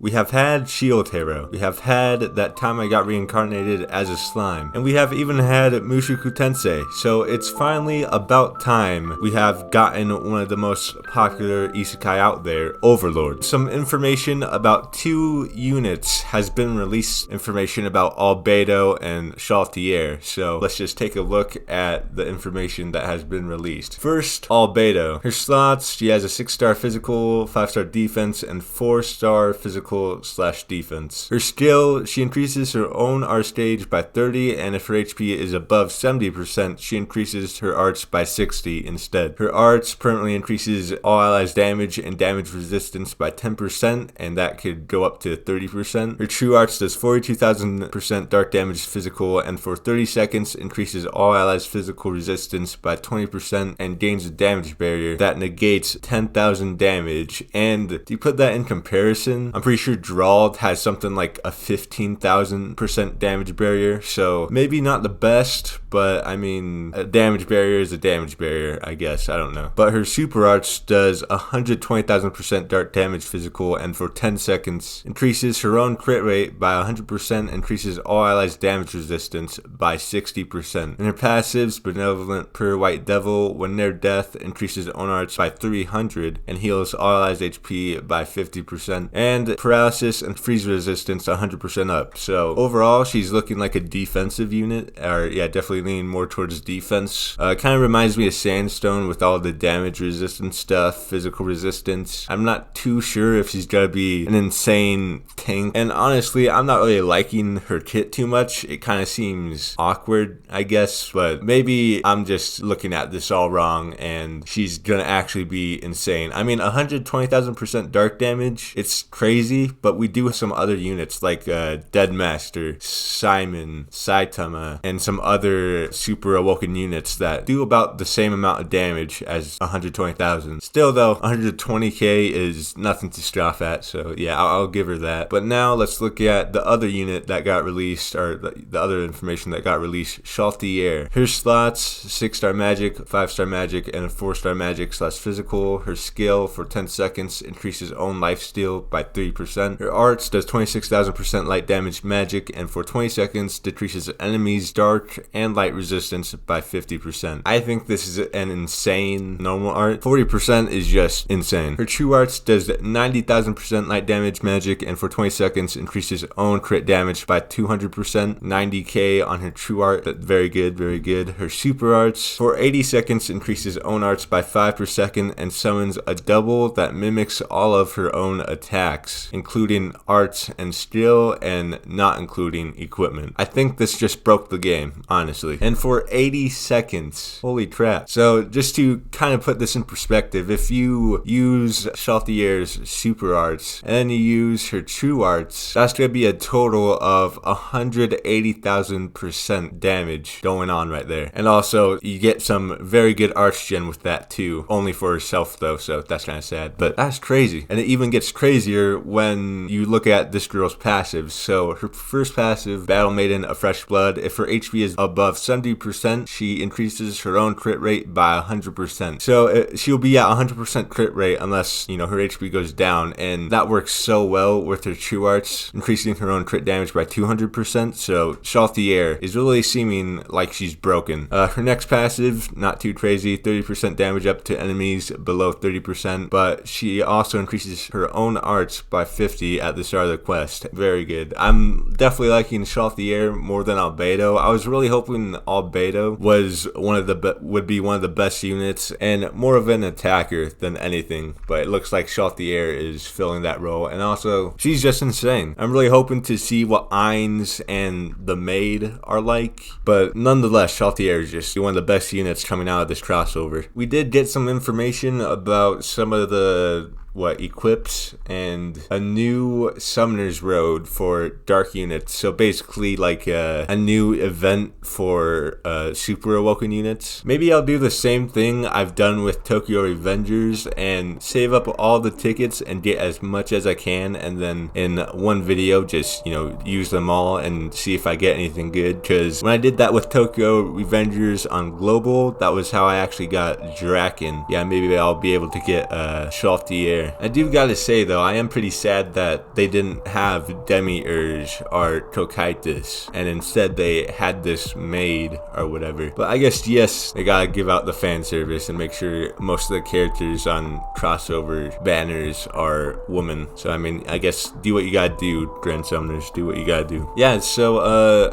We have had Shalltear. We have had that time I got reincarnated as a slime. And we have even had Mushoku Tensei. So it's finally about time we have gotten one of the most popular isekai out there, Overlord. Some information about 2 units has been released, information about Albedo and Shalltear. So let's just take a look at the information that has been released. First, Albedo. Her slots, she has a 6-star physical, 5-star defense, and 4-star physical / defense. Her skill, she increases her own art stage by 30, and if her HP is above 70%, she increases her arts by 60 instead. Her arts permanently increases all allies damage and damage resistance by 10%, and that could go up to 30%. Her true arts does 42,000% dark damage physical, and for 30 seconds increases all allies physical resistance by 20% and gains a damage barrier that negates 10,000 damage. And to put that in comparison, I'm pretty sure Drawled has something like a 15,000% damage barrier, so maybe not the best, but I mean, a damage barrier is a damage barrier, I guess. I don't know. But her super arts does 120,000% dark damage physical, and for 10 seconds increases her own crit rate by 100%, increases all allies damage resistance by 60%. And her passives, Benevolent Per White Devil, when near death, increases own arts by 300 and heals all allies HP by 50%. And paralysis and freeze resistance 100% up. So overall, she's looking like a defensive unit, or yeah, definitely leaning more towards defense. Kind of reminds me of Sandstone with all the damage resistance stuff, physical resistance. I'm not too sure if she's gonna be an insane tank, and honestly, I'm not really liking her kit too much. It kind of seems awkward, I guess, but maybe I'm just looking at this all wrong and she's gonna actually be insane. I mean, 120,000% dark damage, it's crazy, but we do have some other units like Deadmaster, Simon, Saitama, and some other super awoken units that do about the same amount of damage as 120,000. Still though, 120k is nothing to scoff at, so yeah, I'll give her that. But now let's look at the other unit that got released, or the other information that got released, Shalltear. Her slots, 6-star magic, 5-star magic, and a 4-star magic / physical. Her skill, for 10 seconds, increases own lifesteal by 3%. Her arts does 26,000% light damage magic, and for 20 seconds decreases enemies' dark and light resistance by 50%. I think this is an insane normal art. 40% is just insane. Her true arts does 90,000% light damage magic, and for 20 seconds increases own crit damage by 200%. 90k on her true art. Very good, very good. Her super arts, for 80 seconds increases own arts by 5 per second and summons a double that mimics all of her own attacks, including arts and skill, and not including equipment. I think this just broke the game, honestly. And for 80 seconds, holy crap. So just to kind of put this in perspective, if you use Shalltear's super arts and then you use her true arts, that's going to be a total of 180,000% damage going on right there. And also, you get some very good arch gen with that too, only for herself though, so that's kind of sad. But that's crazy. And it even gets crazier when you look at this girl's passives. So her first passive, Battle Maiden of Fresh Blood, if her HP is above 70%, she increases her own crit rate by 100%. So she'll be at 100% crit rate unless, you know, her HP goes down, and that works so well with her true arts, increasing her own crit damage by 200%. So Shalltear is really seeming like she's broken. Her next passive, not too crazy, 30% damage up to enemies below 30%, but she also increases her own arts by 50 at the start of the quest. Very good. I'm definitely liking Shalltear more than Albedo. I was really hoping Albedo was would be one of the best units and more of an attacker than anything, but it looks like Shalltear is filling that role, and also she's just insane. I'm really hoping to see what Ainz and the Maid are like, but nonetheless, Shalltear is just one of the best units coming out of this crossover. We did get some information about some of the equips and a new Summoner's Road for dark units. So basically like a new event for super awoken units. Maybe I'll do the same thing I've done with Tokyo Revengers and save up all the tickets and get as much as I can, and then in one video just, you know, use them all and see if I get anything good. Because when I did that with Tokyo Revengers on Global, that was how I actually got Draken. Yeah, maybe I'll be able to get Shalltear there. I do gotta say though, I am pretty sad that they didn't have Demi-Urge or Tokaitis, and instead they had this maid or whatever. But I guess, yes, they gotta give out the fan service and make sure most of the characters on crossover banners are women. So I mean, I guess do what you gotta do, Grand Summoners, do what you gotta do. Yeah, so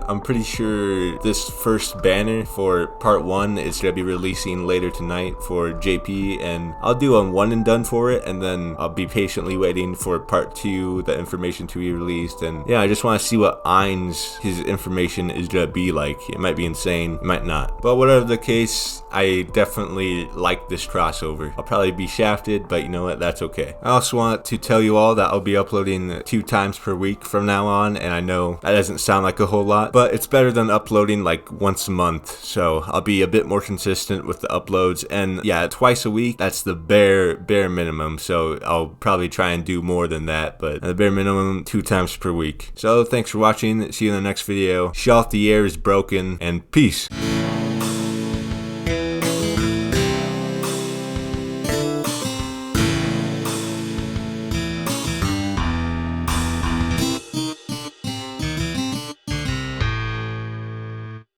I'm pretty sure this first banner for part 1 is gonna be releasing later tonight for JP, and I'll do a one and done for it, and then I'll be patiently waiting for part 2, the information to be released. And yeah, I just want to see what his information is gonna be like. It might be insane, it might not, but whatever the case, I definitely like this crossover. I'll probably be shafted, but you know what, that's okay. I also want to tell you all that I'll be uploading 2 times per week from now on, and I know that doesn't sound like a whole lot, but it's better than uploading like once a month, so I'll be a bit more consistent with the uploads. And yeah, twice a week, that's the bare minimum, so I'll probably try and do more than that, but the bare minimum 2 times per week. So thanks for watching, see you in the next video. Shalltear is broken, and peace.